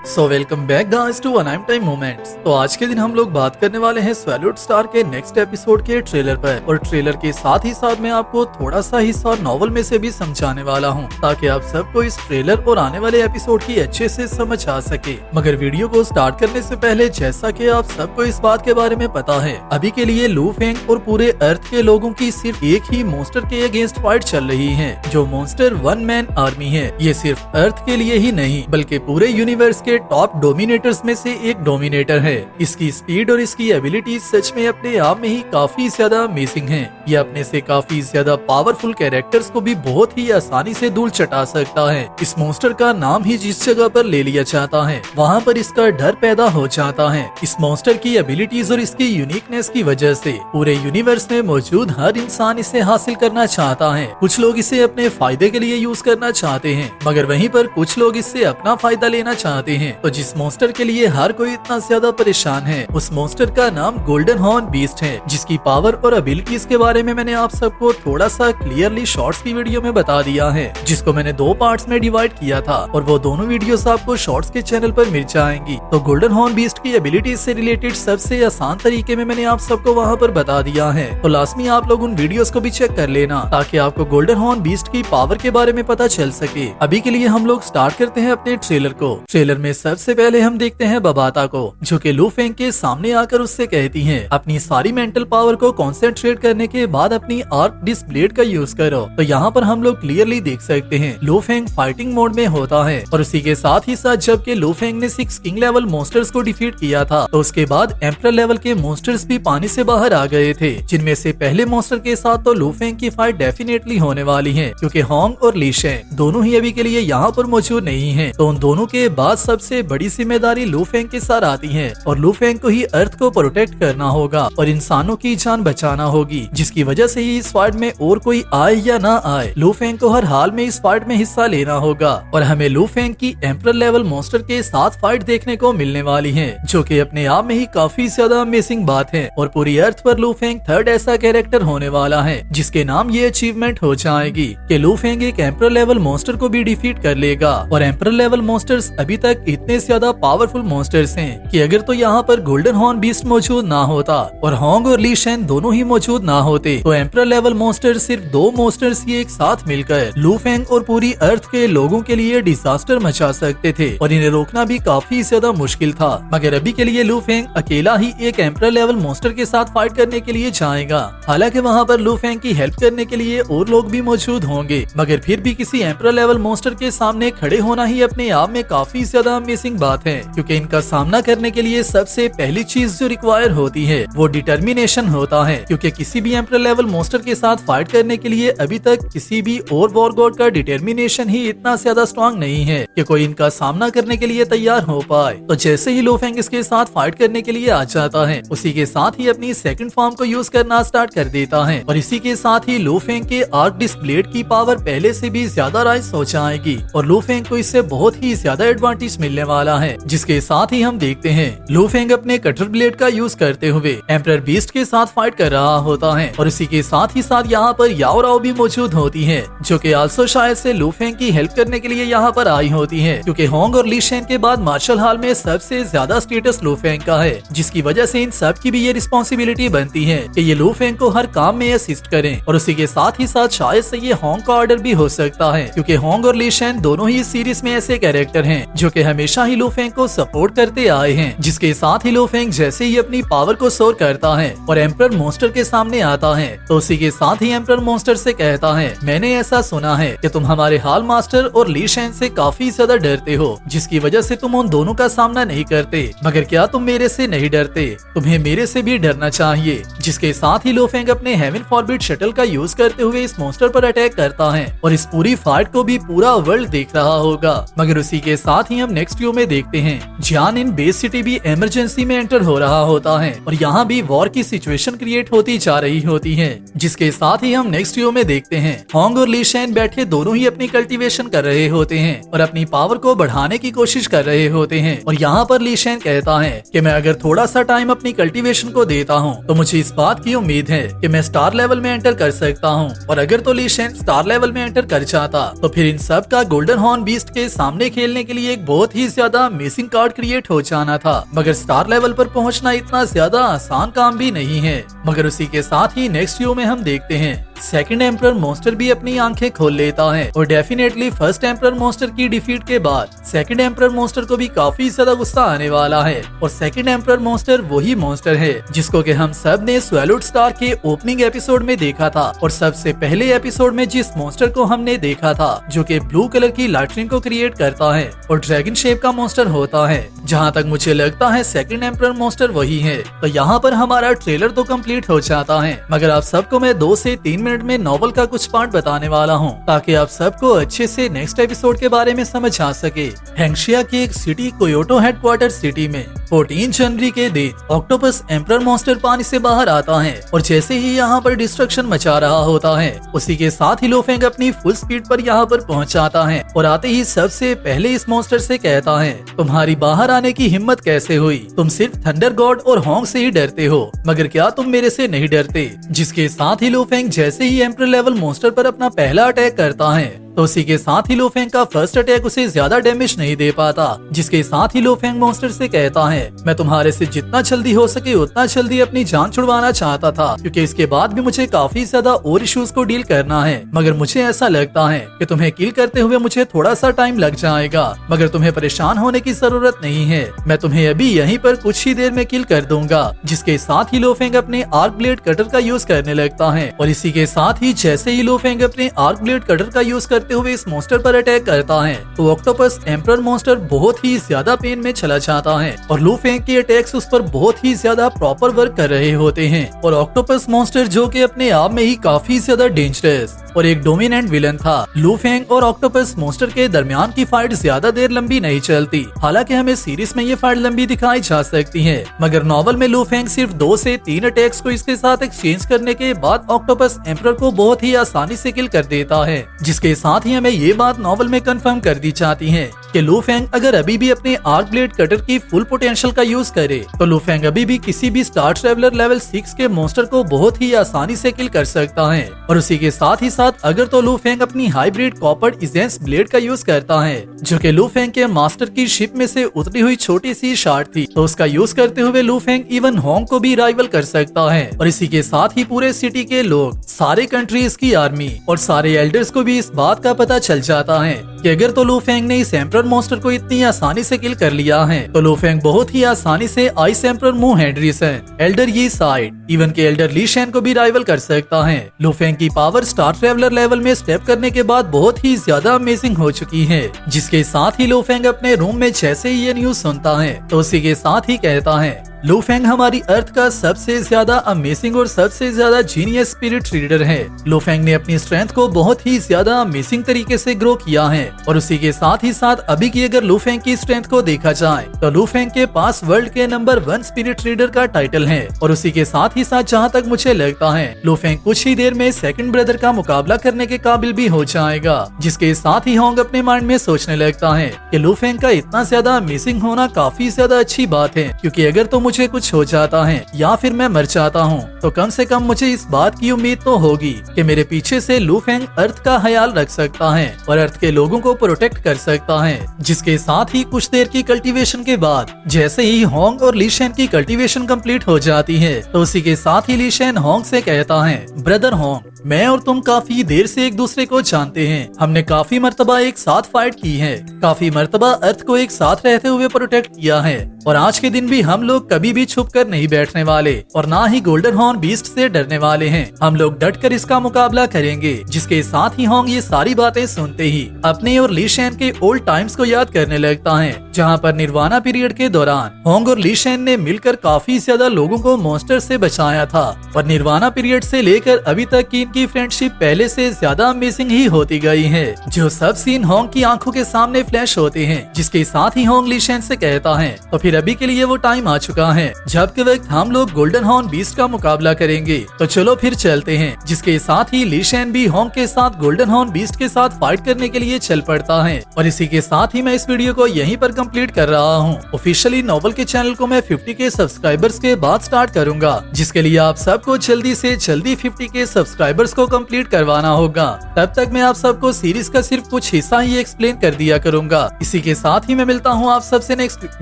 So welcome back guys to anime time moments. तो आज के दिन हम लोग बात करने वाले हैं सैल्यूट स्टार के नेक्स्ट एपिसोड के ट्रेलर पर, और ट्रेलर के साथ ही साथ मैं आपको थोड़ा सा हिस्सा नॉवल में से भी समझाने वाला हूं, ताकि आप सबको इस ट्रेलर और आने वाले एपिसोड की अच्छे से समझ आ सके। मगर वीडियो को स्टार्ट करने से पहले, जैसा कि आप सबको इस बात के बारे में पता है, अभी के लिए लू फेंग और पूरे अर्थ के लोगों की सिर्फ एक ही मॉन्स्टर के अगेंस्ट फाइट चल रही है, जो मॉन्स्टर वन मैन आर्मी है। ये सिर्फ अर्थ के लिए ही नहीं, बल्कि पूरे यूनिवर्स के टॉप डोमिनेटर्स में से एक डोमिनेटर है। इसकी स्पीड और इसकी एबिलिटीज सच में अपने आप में ही काफी ज्यादा अमेजिंग है। ये अपने से काफी ज्यादा पावरफुल कैरेक्टर्स को भी बहुत ही आसानी से धूल चटा सकता है। इस मॉन्स्टर का नाम ही जिस जगह पर ले लिया जाता है, वहाँ पर इसका डर पैदा हो जाता है। इस मॉन्स्टर की एबिलिटीज और इसकी यूनिकनेस की वजह से पूरे यूनिवर्स में मौजूद हर इंसान इसे हासिल करना चाहता है। कुछ लोग इसे अपने फायदे के लिए यूज करना चाहते हैं, मगर वहीं पर कुछ लोग इससे अपना फायदा लेना चाहते हैं। तो जिस मॉन्स्टर के लिए हर कोई इतना ज्यादा परेशान है, उस मॉन्स्टर का नाम गोल्डन हॉर्न बीस्ट है, जिसकी पावर और एबिलिटीज के बारे में मैंने आप सबको थोड़ा सा क्लियरली शॉर्ट्स की वीडियो में बता दिया है, जिसको मैंने 2 पार्ट्स में डिवाइड किया था, और वो दोनों वीडियोस आपको शॉर्ट्स के चैनल पर मिल जाएंगी। तो गोल्डन हॉर्न बीस्ट की एबिलिटीज से रिलेटेड सबसे आसान तरीके में मैंने आप सबको वहाँ पर बता दिया है। तो लाजमी आप लोग उन वीडियोस को भी चेक कर लेना, ताकि आपको गोल्डन हॉर्न बीस्ट की पावर के बारे में पता चल सके। अभी के लिए हम लोग स्टार्ट करते हैं अपने ट्रेलर को। ट्रेलर में सबसे पहले हम देखते हैं बबाता को, जो कि लू फेंग के सामने आकर उससे कहती है, अपनी सारी मेंटल पावर को कंसंट्रेट करने के बाद अपनी आर्क डिस्क ब्लेड का यूज करो। तो यहाँ पर हम लोग क्लियरली देख सकते हैं लू फेंग फाइटिंग मोड में होता है, और उसी के साथ ही साथ जबकि लू फेंग ने 6 किंग लेवल मॉन्स्टर्स को डिफीट किया था, तो उसके बाद एम्परर लेवल के मॉन्स्टर्स भी पानी से बाहर आ गए थे, जिनमें से पहले मॉन्स्टर के साथ तो लू फेंग की फाइट डेफिनेटली होने वाली है, क्योंकि होंग और ली शेंग दोनों ही अभी के लिए यहाँ पर मौजूद नहीं है। तो उन दोनों के बाद सबसे बड़ी जिम्मेदारी लू फेंग के साथ आती है, और लू फेंग को ही अर्थ को प्रोटेक्ट करना होगा और इंसानों की जान बचाना होगी, जिसकी वजह से ही इस फाइट में और कोई आए या ना आए, लू फेंग को हर हाल में इस फाइट में हिस्सा लेना होगा। और हमें लू फेंग की एम्परर लेवल मॉन्स्टर के साथ फाइट देखने को मिलने वाली है, जो कि अपने आप में ही काफी ज्यादा अमेजिंग बात है। और पूरी अर्थ पर लू फेंग थर्ड ऐसा कैरेक्टर होने वाला है, जिसके नाम ये अचीवमेंट हो जाएगी कि लू फेंग एक एम्परर लेवल मॉन्स्टर को भी डिफीट कर लेगा। और एम्परर लेवल मॉन्स्टर्स अभी तक इतने ज्यादा पावरफुल मॉन्स्टर्स हैं कि अगर तो यहाँ पर गोल्डन हॉर्न बीस्ट मौजूद ना होता और होंग और ली शेन दोनों ही मौजूद ना होते, तो एम्परर लेवल मॉन्स्टर सिर्फ 2 मॉन्स्टर्स ही एक साथ मिलकर लू फेंग और पूरी अर्थ के लोगों के लिए डिजास्टर मचा सकते थे, और इन्हें रोकना भी काफी ज्यादा मुश्किल था। मगर अभी के लिए लू फेंग अकेला ही एक एम्परर लेवल मॉन्स्टर के साथ फाइट करने के लिए जाएगा। हालांकि वहाँ पर लू फेंग की हेल्प करने के लिए और लोग भी मौजूद होंगे, मगर फिर भी किसी एम्परर लेवल मॉन्स्टर के सामने खड़े होना ही अपने आप में काफी ज्यादा अमेजिंग बात है, क्योंकि इनका सामना करने के लिए सबसे पहली चीज जो रिक्वायर होती है वो डिटर्मिनेशन होता है, क्योंकि किसी भी एम्परर लेवल मॉन्स्टर के साथ फाइट करने के लिए अभी तक किसी भी और वॉर गॉड का डिटर्मिनेशन ही इतना ज्यादा स्ट्रॉन्ग नहीं है कि कोई इनका सामना करने के लिए तैयार हो पाए। तो जैसे ही लू फेंग इसके साथ फाइट करने के लिए आ जाता है, उसी के साथ ही अपनी सेकंड फॉर्म को यूज करना स्टार्ट कर देता है, और इसी के साथ ही लू फेंग के आर्क डिस्क ब्लेड की पावर पहले से भी ज्यादा राइज हो जाएगी, और लू फेंग को इससे बहुत ही ज्यादा एडवांटेज मिलने वाला है। जिसके साथ ही हम देखते हैं लू फेंग अपने कटर ब्लेड का यूज करते हुए एम्परर बीस्ट के साथ फाइट कर रहा होता है, और इसी के साथ ही साथ यहाँ पर याओ राओ भी मौजूद होती है, जो कि आल्सो शायद से लू फेंग की हेल्प करने के लिए यहाँ पर आई होती है, क्योंकि होंग और ली शेन के बाद मार्शल हॉल में सबसे ज्यादा स्टेटस लू फेंग का है, जिसकी वजह से इन सब की भी ये रिस्पॉन्सिबिलिटी बनती है कि ये लू फेंग को हर काम में असिस्ट करें। और उसी के साथ ही साथ शायद से ये होंग का ऑर्डर भी हो सकता है, क्योंकि होंग और ली शेन दोनों ही सीरीज में ऐसे कैरेक्टर हैं जो कि हमेशा ही लू फेंग को सपोर्ट करते आए हैं। जिसके साथ ही लू फेंग जैसे ही अपनी पावर को सोर करता है और एम्परर मॉन्स्टर के सामने आता है, तो उसी के साथ ही एम्परर मॉन्स्टर से कहता है, मैंने ऐसा सुना है कि तुम हमारे हाल मास्टर और ली शेन से काफी ज्यादा डरते हो, जिसकी वजह से तुम उन दोनों का सामना नहीं करते, मगर क्या तुम मेरे से नहीं डरते? तुम्हें मेरे से भी डरना चाहिए। जिसके साथ ही लू फेंग अपने हेवन फॉरबिड शटल का यूज करते हुए इस मॉन्स्टर पर अटैक करता है, और इस पूरी फाइट को भी पूरा वर्ल्ड देख रहा होगा। मगर उसी के साथ ही हम नेक्स्ट व्यू में देखते हैं जियान इन बेस सिटी भी इमरजेंसी में एंटर हो रहा होता है, और यहाँ भी वॉर की सिचुएशन क्रिएट होती जा रही होती है। जिसके साथ ही हम नेक्स्ट व्यू में देखते हैं होंग और ली शेन बैठे दोनों ही अपनी कल्टीवेशन कर रहे होते हैं और अपनी पावर को बढ़ाने की कोशिश कर रहे होते हैं। और यहाँ पर ली शेन कहता है कि मैं अगर थोड़ा सा टाइम अपनी कल्टीवेशन को देता हूँ तो मुझे इस बात की उम्मीद है कि मैं स्टार लेवल में एंटर कर सकता हूँ, और अगर तो ली शेन स्टार लेवल में एंटर कर जाता तो फिर इन सब का गोल्डन हॉर्न बीस्ट के सामने खेलने के लिए एक बहुत बहुत ही ज्यादा अमेजिंग कार्ड क्रिएट हो जाना था, मगर स्टार लेवल पर पहुंचना इतना ज्यादा आसान काम भी नहीं है। मगर उसी के साथ ही नेक्स्ट वीडियो में हम देखते हैं सेकंड एम्परर मॉन्स्टर भी अपनी आंखें खोल लेता है और डेफिनेटली फर्स्ट एम्परर मॉन्स्टर की डिफीट के बाद सेकंड एम्परर मॉन्स्टर को भी काफी ज्यादा गुस्सा आने वाला है। और सेकंड एम्परर मॉन्स्टर वही मॉन्स्टर है जिसको कि हम सब ने स्वैलोड स्टार के ओपनिंग एपिसोड में देखा था। और सबसे पहले एपिसोड में जिस मॉन्स्टर को हमने देखा था जो कि ब्लू कलर की लाइटनिंग को क्रिएट करता है और ड्रैगन शेप का मॉन्स्टर होता है, जहाँ तक मुझे लगता है सेकंड एम्परर मॉन्स्टर वही है। तो यहाँ पर हमारा ट्रेलर तो कंप्लीट हो जाता है, मगर आप सबको मैं 2 से 3 मिनट में नॉवल का कुछ पार्ट बताने वाला हूँ ताकि आप सबको अच्छे से नेक्स्ट एपिसोड के बारे में समझ आ सके। हेंगशिया की एक सिटी कोयोटो हेडक्वार्टर सिटी में 14 जनवरी के दिन ऑक्टोपस एम्परर मॉन्स्टर पानी से बाहर आता है और जैसे ही यहाँ पर डिस्ट्रक्शन मचा रहा होता है उसी के साथ ही लो फेंग अपनी फुल स्पीड पर यहाँ पर पहुँच जाता है और आते ही सबसे पहले इस मॉन्स्टर से कहता है, तुम्हारी बाहर आने की हिम्मत कैसे हुई? तुम सिर्फ थंडर गॉड और होंग से ही डरते हो, मगर क्या तुम मेरे से नहीं डरते? जिसके साथ ही लो फेंग जैसे ही एम्परर लेवल मॉन्स्टर पर अपना पहला अटैक करता है तो उसी के साथ ही लो फेंग का फर्स्ट अटैक उसे ज्यादा डैमेज नहीं दे पाता। जिसके साथ ही लो फेंग मॉन्स्टर से कहता है, मैं तुम्हारे से जितना जल्दी हो सके उतना जल्दी अपनी जान छुड़वाना चाहता था, क्योंकि इसके बाद भी मुझे काफी ज्यादा और इश्यूज को डील करना है। मगर मुझे ऐसा लगता है कि तुम्हें किल करते हुए मुझे थोड़ा सा टाइम लग जाएगा, मगर तुम्हें परेशान होने की जरूरत नहीं है। मैं तुम्हें अभी यहीं पर कुछ ही देर में किल कर दूंगा। जिसके साथ ही लो फेंग अपने आर्क ब्लेड कटर का यूज करने लगता है और इसी के साथ ही जैसे ही लो फेंग अपने आर्क ब्लेड कटर का यूज करते हुए इस मॉन्स्टर पर अटैक करता है तो ऑक्टोपस एम्परर मॉन्स्टर बहुत ही ज्यादा पेन में चला जाता है और लो फेंग के अटैक्स उस पर बहुत ही ज्यादा प्रॉपर वर्क कर रहे होते हैं। और ऑक्टोपस मॉन्स्टर जो कि अपने आप में ही काफी ज्यादा डेंजरस और एक डोमिनेंट विलन था। लू फेंग और ऑक्टोपस मॉन्स्टर के दरमियान की फाइट ज्यादा देर लंबी नहीं चलती, हालांकि हमें सीरीज में ये फाइट लंबी दिखाई जा सकती है, मगर नॉवल में लू फेंग सिर्फ 2 से 3 अटैक्स को इसके साथ एक्सचेंज करने के बाद ऑक्टोपस एम्परर को बहुत ही आसानी से किल कर देता है। जिसके साथ ही हमें ये बात नॉवल में कंफर्म कर दी जाती है कि लू फेंग अगर अभी भी अपने आर्क ब्लेड कटर की फुल पोटेंशियल का यूज करे तो लू फेंग अभी भी किसी भी स्टार ट्रेवलर लेवल 6 के मॉन्स्टर को बहुत ही आसानी से किल कर सकता है। और उसी के साथ ही साथ अगर तो लू फेंग अपनी हाइब्रिड कॉपर इजेंस ब्लेड का यूज करता है जो कि लू फेंग के मास्टर की शिप में से उतरी हुई छोटी सी शार्ट थी, तो उसका यूज करते हुए लू फेंग इवन होंग को भी राइवल कर सकता है। और इसी के साथ ही पूरे सिटी के लोग, सारे कंट्रीज की आर्मी और सारे एल्डर्स को भी इस बात का पता चल जाता है कि अगर तो लू फेंग ने इस एम्परर मॉन्स्टर को इतनी आसानी से किल कर लिया है तो लू फेंग बहुत ही आसानी से आइस एम्परर मू हेनरिसन, एल्डर यी साइड, इवन के एल्डर ली शेन को भी राइवल कर सकता है। लू फेंग की पावर स्टार ट्रेवलर लेवल में स्टेप करने के बाद बहुत ही ज्यादा अमेजिंग हो चुकी है। जिसके साथ ही लू फेंग अपने रूम में जैसे ही ये न्यूज सुनता है तो उसी के साथ ही कहता है, लू फेंग हमारी अर्थ का सबसे ज्यादा अमेजिंग और सबसे ज्यादा जीनियस स्पिरिट रीडर है। लू फेंग ने अपनी स्ट्रेंथ को बहुत ही ज्यादा अमेजिंग तरीके से ग्रो किया है। और उसी के साथ ही साथ अभी की अगर लू फेंग की स्ट्रेंथ को देखा जाए तो लू फेंग के पास वर्ल्ड के नंबर 1 स्पिरिट रीडर का टाइटल है। और उसी के साथ ही साथ जहाँ तक मुझे लगता है लू फेंग कुछ ही देर में सेकंड ब्रदर का मुकाबला करने के काबिल भी हो जाएगा। जिसके साथ ही होंग अपने माइंड में सोचने लगता है कि लू फेंग का इतना ज्यादा अमेजिंग होना काफी ज्यादा अच्छी बात है, क्योंकि अगर तो मुझे कुछ हो जाता है या फिर मैं मर जाता हूँ तो कम से कम मुझे इस बात की उम्मीद तो होगी कि मेरे पीछे से लू फेंग अर्थ का ख्याल रख सकता है और अर्थ के लोगों को प्रोटेक्ट कर सकता है। जिसके साथ ही कुछ देर की कल्टीवेशन के बाद जैसे ही होंग और ली शेन की कल्टीवेशन कंप्लीट हो जाती है तो उसी के साथ ही ली शेन होंग से कहता है, ब्रदर होंग, मैं और तुम काफी देर से एक दूसरे को जानते हैं। हमने काफी मर्तबा एक साथ फाइट की है, काफी मर्तबा अर्थ को एक साथ रहते हुए प्रोटेक्ट किया है और आज के दिन भी हम लोग कभी भी छुप कर नहीं बैठने वाले और ना ही गोल्डन हॉर्न बीस्ट से डरने वाले हैं। हम लोग डट कर इसका मुकाबला करेंगे। जिसके साथ ही होंग ये सारी बातें सुनते ही अपने और ली शेन के ओल्ड टाइम्स को याद करने लगता है, जहाँ पर निर्वाणा पीरियड के दौरान होंग और ली शेन ने मिलकर काफी ज्यादा लोगों को मॉन्स्टर से बचाया था। और निर्वाणा पीरियड से लेकर अभी तक की इनकी फ्रेंडशिप पहले से ज्यादा अमेजिंग ही होती गई है। जो सब सीन होंग की आंखों के सामने फ्लैश होते हैं। जिसके साथ ही होंग ली शेन से कहता है, तो फिर अभी के लिए वो टाइम आ चुका है जब के वक्त हम लोग गोल्डन हॉर्न बीस्ट का मुकाबला करेंगे, तो चलो फिर चलते हैं। जिसके साथ ही ली शेन भी होंग के साथ गोल्डन हॉर्न बीस्ट के साथ फाइट करने के लिए चल पड़ता है। और इसी के साथ ही मैं इस वीडियो को यहीं पर कंप्लीट कर रहा हूँ। ऑफिशियली नॉवल के चैनल को मैं 50 के सब्सक्राइबर्स के बाद स्टार्ट करूंगा, जिसके लिए आप सबको जल्दी से जल्दी 50 के सब्सक्राइबर सब्सक्राइबर्स को कंप्लीट करवाना होगा। तब तक मैं आप सबको सीरीज का सिर्फ कुछ हिस्सा ही एक्सप्लेन कर दिया करूंगा। इसी के साथ ही मैं मिलता हूँ आप सबसे नेक्स्ट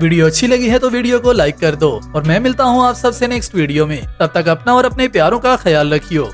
वीडियो। अच्छी लगी है तो वीडियो को लाइक कर दो और मैं मिलता हूँ आप सबसे नेक्स्ट वीडियो में। तब तक अपना और अपने प्यारों का ख्याल रखियो।